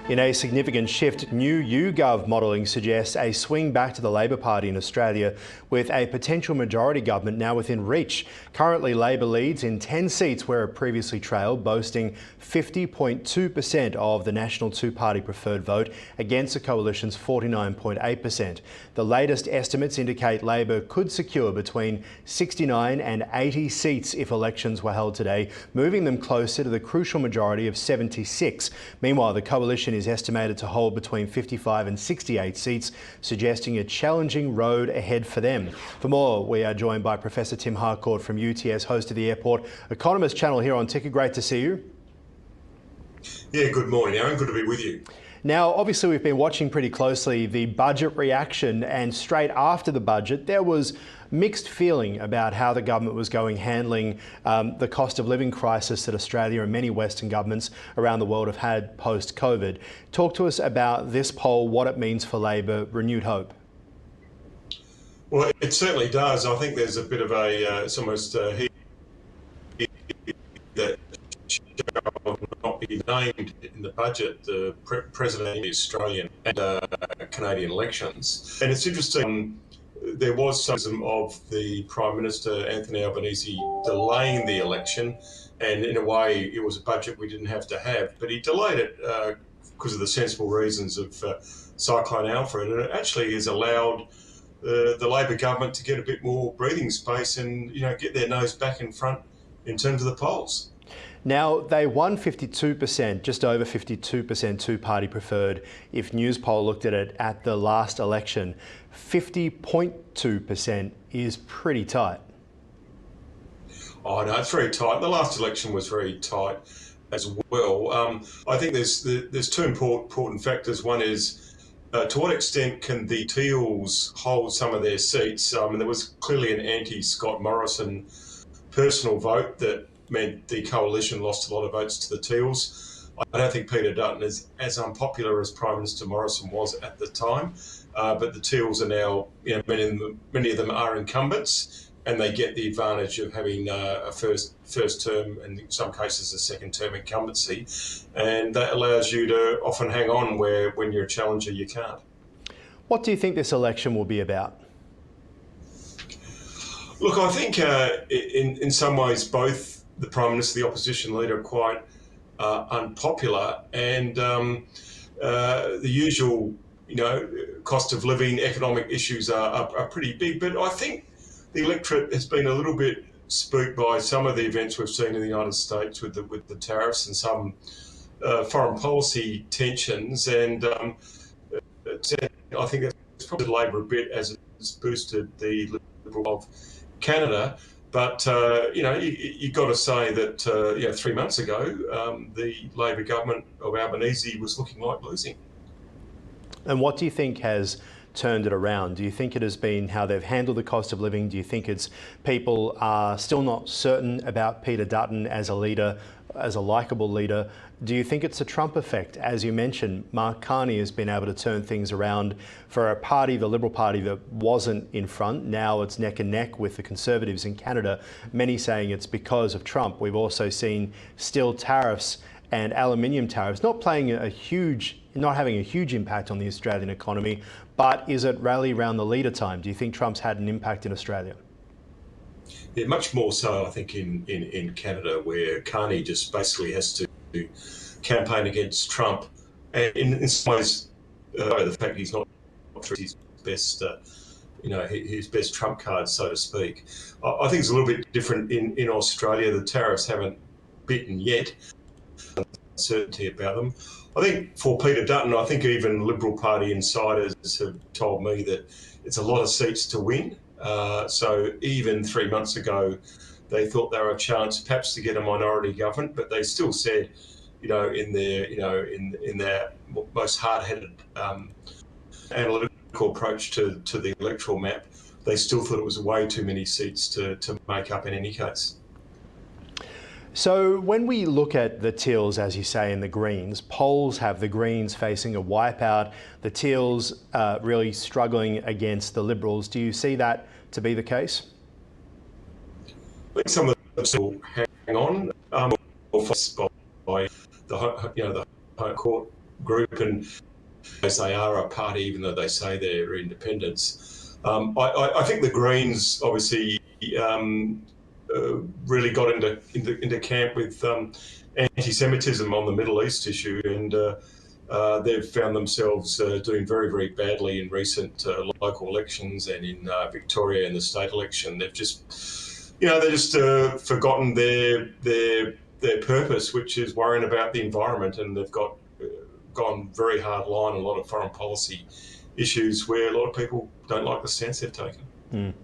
In a significant shift, new YouGov modelling suggests a swing back to the Labor Party in Australia, with a potential majority government now within reach. Currently, Labor leads in 10 seats where it previously trailed, boasting 50.2% of the national two-party preferred vote against the coalition's 49.8%. The latest estimates indicate Labor could secure between 69 and 80 seats if elections were held today, moving them closer to the crucial majority of 76. Meanwhile, the coalition is estimated to hold between 55 and 68 seats, suggesting a challenging road ahead for them. For more, we are joined by Professor Tim Harcourt from UTS, host of the Airport Economist channel here on Ticker. Great to see you. Yeah, good morning, Aaron. Good to be with you. Now, obviously, we've been watching pretty closely the budget reaction, and straight after the budget, there was mixed feeling about how the government was handling the cost of living crisis that Australia and many Western governments around the world have had post-COVID. Talk to us about this poll, what it means for Labor, renewed hope. Well, it certainly does. I think there's a bit of a, it's almost that shall not be named in the budget, the president of the Australian and Canadian elections. And it's interesting, there was some of the Prime Minister, Anthony Albanese, delaying the election. And in a way, it was a budget we didn't have to have. But he delayed it because of the sensible reasons of Cyclone Alfred. And it actually has allowed the Labor government to get a bit more breathing space and, get their nose back in front in terms of the polls. Now, they won 52%, just over 52% two-party preferred. If Newspoll looked at it at the last election, 50.2% is pretty tight. Oh, no, it's very tight. The last election was very tight as well. I think there's two important factors. One is, to what extent can the Teals hold some of their seats? There was clearly an anti-Scott Morrison personal vote that meant the coalition lost a lot of votes to the Teals. I don't think Peter Dutton is as unpopular as Prime Minister Morrison was at the time, but the Teals are now, many of them are incumbents, and they get the advantage of having a first term and in some cases a second term incumbency, and that allows you to often hang on where when you're a challenger you can't. What do you think this election will be about? Look, I think in some ways both the Prime Minister, the opposition leader, are quite unpopular, and the usual, cost of living, economic issues are pretty big. But I think the electorate has been a little bit spooked by some of the events we've seen in the United States with the tariffs and some foreign policy tensions, and I think that's probably Labor a bit as it's boosted the Liberal of Canada. But, you've got to say that, 3 months ago, the Labor government of Albanese was looking like losing. And what do you think has turned it around? Do you think it has been how they've handled the cost of living? Do you think it's people are still not certain about Peter Dutton as a leader, as a likeable leader? Do you think it's a Trump effect? As you mentioned, Mark Carney has been able to turn things around for a party, the Liberal Party, that wasn't in front. Now it's neck and neck with the Conservatives in Canada, many saying it's because of Trump. We've also seen steel tariffs and aluminium tariffs not having a huge impact on the Australian economy, but is it rally around the leader time? Do you think Trump's had an impact in Australia? Yeah, much more so, I think, in Canada, where Carney just basically has to campaign against Trump. And in some ways, the fact he's not his best, his best trump card, so to speak. I think it's a little bit different in Australia. The tariffs haven't bitten yet. Uncertainty about them. I think for Peter Dutton, I think even Liberal Party insiders have told me that it's a lot of seats to win. So even 3 months ago, they thought they were a chance perhaps to get a minority government, but they still said, in their most hard-headed analytical approach to the electoral map, they still thought it was way too many seats to make up in any case. So when we look at the Teals, as you say, and the Greens, polls have the Greens facing a wipeout, the Teals really struggling against the Liberals. Do you see that to be the case? I think some of them hang on, or faced by the Home Court group, and as they are a party, even though they say they're independents. I think the Greens obviously really got into camp with anti-Semitism on the Middle East issue, and they've found themselves doing very, very badly in recent local elections and in Victoria in the state election. They've just, they're just forgotten their purpose, which is worrying about the environment, and they've gone very hard line on a lot of foreign policy issues where a lot of people don't like the stance they've taken.